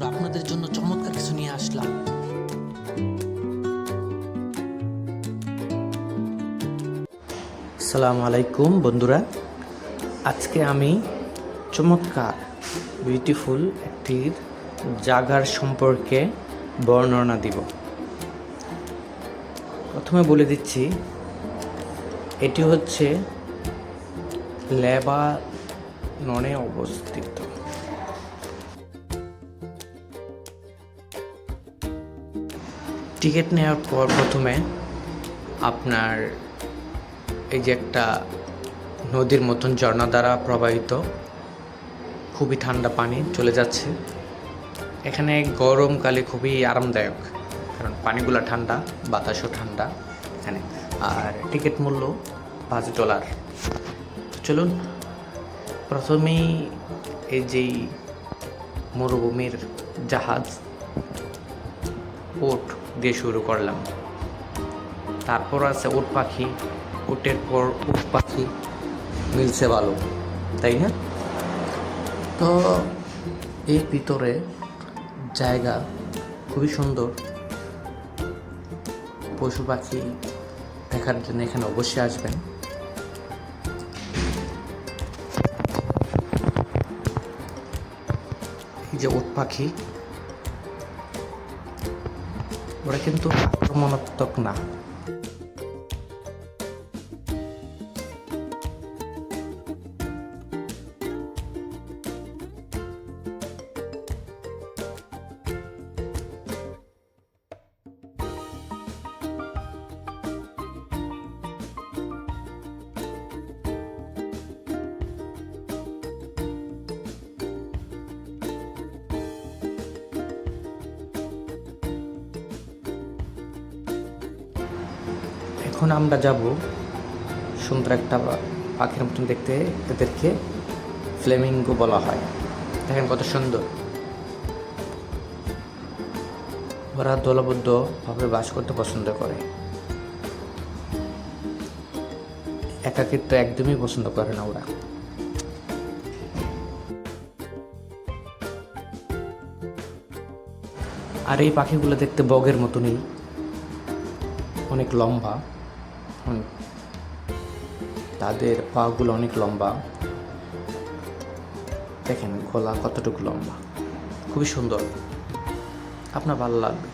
বন্ধুরা, আপনাদের জন্য চমৎকার কিছু নিয়ে আসলাম। আসসালামু আলাইকুম বন্ধুরা, আজকে আমি চমৎকার বিউটিফুল একটি জায়গার সম্পর্কে বর্ণনা দিব। প্রথমে বলে দিচ্ছি, এটি হচ্ছে লেবাননে অবস্থিত। টিকিট নেওয়ার পর প্রথমে আপনার এই যে একটা নদীর মতন ঝর্ণা দ্বারা প্রবাহিত খুবই ঠান্ডা পানি চলে যাচ্ছে। এখানে গরমকালে খুবই আরামদায়ক, কারণ পানিগুলো ঠান্ডা, বাতাসও ঠান্ডা এখানে। আর টিকিট মূল্য $5। চলুন প্রথমেই এই যেই মরুভূমির জাহাজ উট দিয়ে শুরু করলাম। তারপর আছে উট পাখি, উটের পর উট পাখি মিলছে ভালো, তাই না? তো এই ভিতরে জায়গা খুবই সুন্দর। পশু পাখি দেখার জন্য এখানে অবশ্যই আসবেন। এই যে উট পাখি, ওরা কিন্তু আক্রমণাত্মক না। এখন আমরা যাব সুন্দর একটা পাখির মতন দেখতে, এদেরকে ফ্লেমিঙ্গো বলা হয়। দেখেন কত সুন্দর। ওরা দলবদ্ধভাবে বাস করতে পছন্দ করে, একাকিত্ব একদমই পছন্দ করে না ওরা। আর এই পাখিগুলো দেখতে বগের মতনই, অনেক লম্বা, তাদের পাগুলো অনেক লম্বা। দেখেন গলা কতটুকু লম্বা, খুবই সুন্দর, আপনার ভালো লাগবে।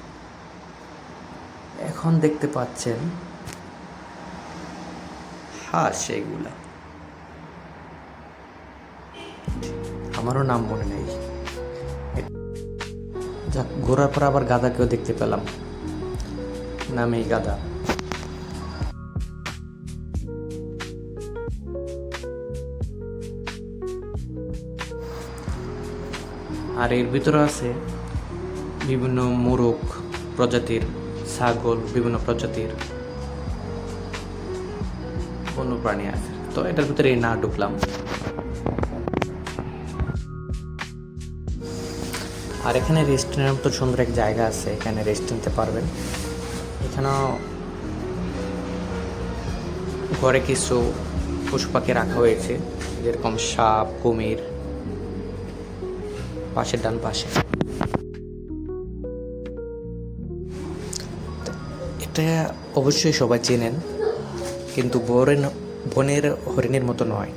এখন দেখতে পাচ্ছেন হাঁস, এইগুলা আমারও নাম মনে নেই। যাক, ঘোরার পর আবার গাধাকেও দেখতে পেলাম, নামেই গাধা। আর এর ভিতরে আছে বিভিন্ন মোরগ প্রজাতির, ছাগল, বিভিন্ন প্রজাতির বন্যপ্রাণী আছে। তো এটার ভিতরে না ঢুকলাম। আর এখানে রেস্টুরেন্টের মতো সুন্দর এক জায়গা আছে, এখানে রেস্ট নিতে পারবেন। এখানেও ঘরে কিছু পশু পাখি রাখা হয়েছে, যেরকম সাপ, কুমির, পাশের ডান পাশে। এটা অবশ্যই সবাই চেনেন, কিন্তু বনের হরিণের মতো নয়।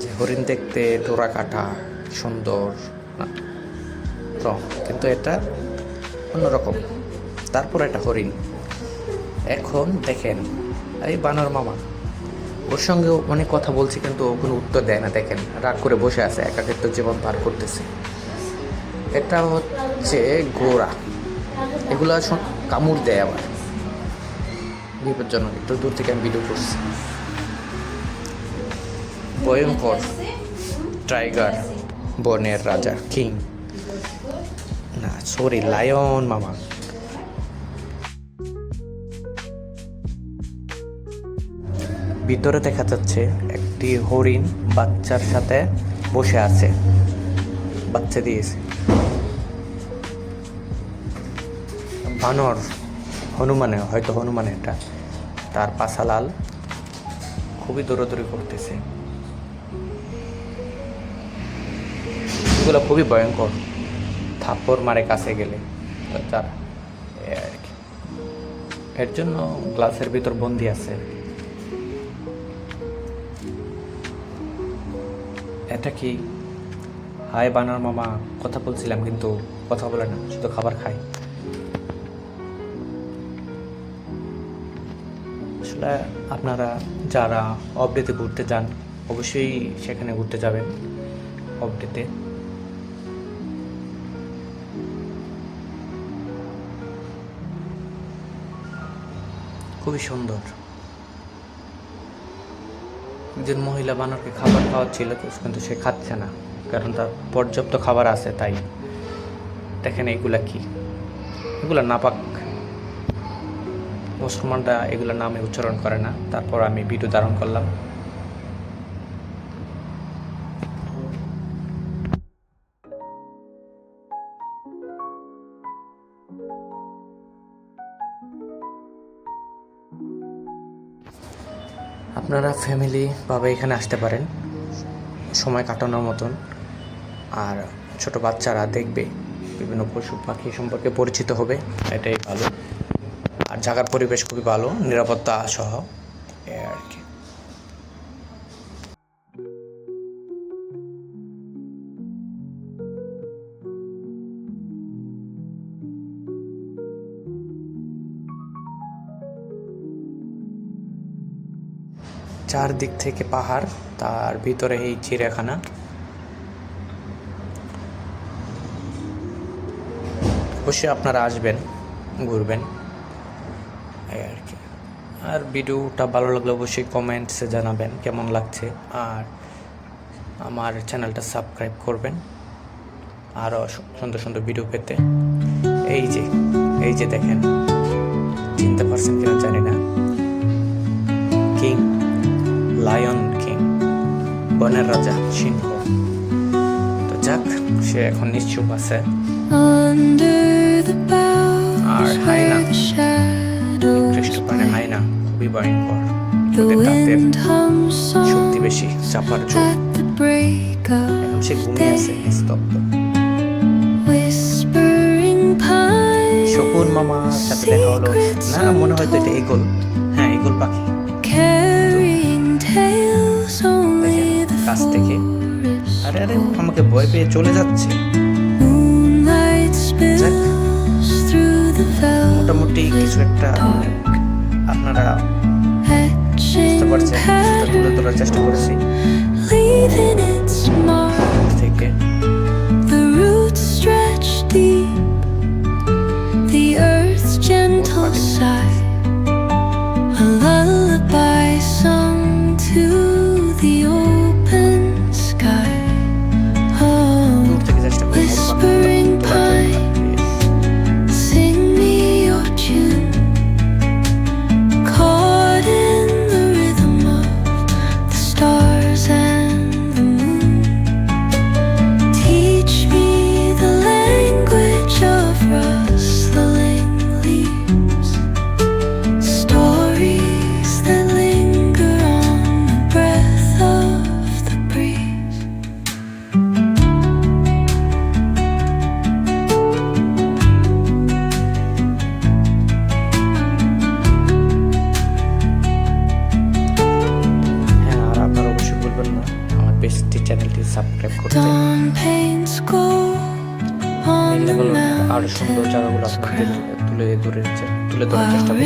যে হরিণ দেখতে ডোরা কাটা সুন্দর রং, কিন্তু এটা অন্যরকম। তারপর এটা হরিণ। এখন দেখেন এই বানর মামা, ওর সঙ্গে অনেক কথা বলছি, কিন্তু ও কোনো উত্তর দেয় না। দেখেন রাগ করে বসে আছে, একাকিত্ব জীবন পার করতেছে। এটা হচ্ছে ঘোড়া, এগুলো কামড় দেয় আবার, বিপজ্জনক। একটু দূর থেকে আমি ভিডিও করছি। ভয়ঙ্কর টাইগার, বনের রাজা, কিং না সরি, লায়ন মামা। ভিতরে দেখা যাচ্ছে একটি হরিণ বাচ্চার সাথে বসে আছে, বাচ্চা দিয়েছে। বানর, হয়তো হনুমান, এটা তার পাছা লাল, খুবই দৌড়াদৌড়ি করতেছে। এগুলো খুবই ভয়ঙ্কর, থাপ্পড় মারে কাছে গেলে। তো তার এর জন্য গ্লাসের ভিতর বন্দি আছে। এটা কি? হাই বানর মামা, কথা বলছিলাম কিন্তু কথা বলে না, শুধু খাবার খায়। আসলে আপনারা যারা অফডেতে ঘুরতে যান অবশ্যই সেখানে ঘুরতে যাবেন অফডেতে। খুবই সুন্দর। একজন মহিলা বানরকে খাবার খাওয়াচ্ছিল, কিন্তু সে খাচ্ছে না, কারণ তার পর্যাপ্ত খাবার আছে। তাই দেখেন এগুলা কি, এগুলা নাপাক। মুসলমানরা এগুলো নামে উচ্চারণ করে না। তারপর আমি ভিডিও ধারণ করলাম। আপনারা ফ্যামিলিভাবে এখানে আসতে পারেন সময় কাটানোর মতন, আর ছোট বাচ্চারা দেখবে, বিভিন্ন পশু পাখি সম্পর্কে পরিচিত হবে, এটাই ভালো। আর জায়গার পরিবেশ খুবই ভালো, নিরাপত্তা সহ আর কি। চারদিক থেকে পাহাড়, তার ভিতরে এই চিড়িয়াখানা। অবশ্যই আপনারা আসবেন, ঘুরবেন এই আর কি। আর ভিডিওটা ভালো লাগলে অবশ্যই কমেন্টসে জানাবেন কেমন লাগছে, আর আমার চ্যানেলটা সাবস্ক্রাইব করবেন আরও সুন্দর সুন্দর ভিডিও পেতে। এই যে দেখেন, চিনতে পারছেন কিনা জানি না, কিং, লায়ন কিং, বনের রাজা সিংহ। তো যাক, সে এখন নিশ্চুপ আছে। আর হায়না, নিকৃষ্ট প্রাণী হায়না খুবই ভয়ঙ্কর, ওদের দাঁতের শক্তি বেশি, চাপার জোর। এখন সে ঘুমিয়ে আছে নিস্তব্ধ। শকুন মামার সাথে দেখা হলো না, মনে হয় তো এটা ঈগল। হ্যাঁ, ঈগল পাখি। কাছ থেকে আরে আমাকে ভয় পেয়ে চলে যাচ্ছে। মোটামুটি কিছু একটা আপনারা বুঝতে পারছেন, সেটা তুলে ধরার চেষ্টা করেছি থেকে। চ্যানেলটি সাবস্ক্রাইব করতে। আরো সুন্দর জায়গাগুলো আপনাদের তুলে ধরার চেষ্টা করব।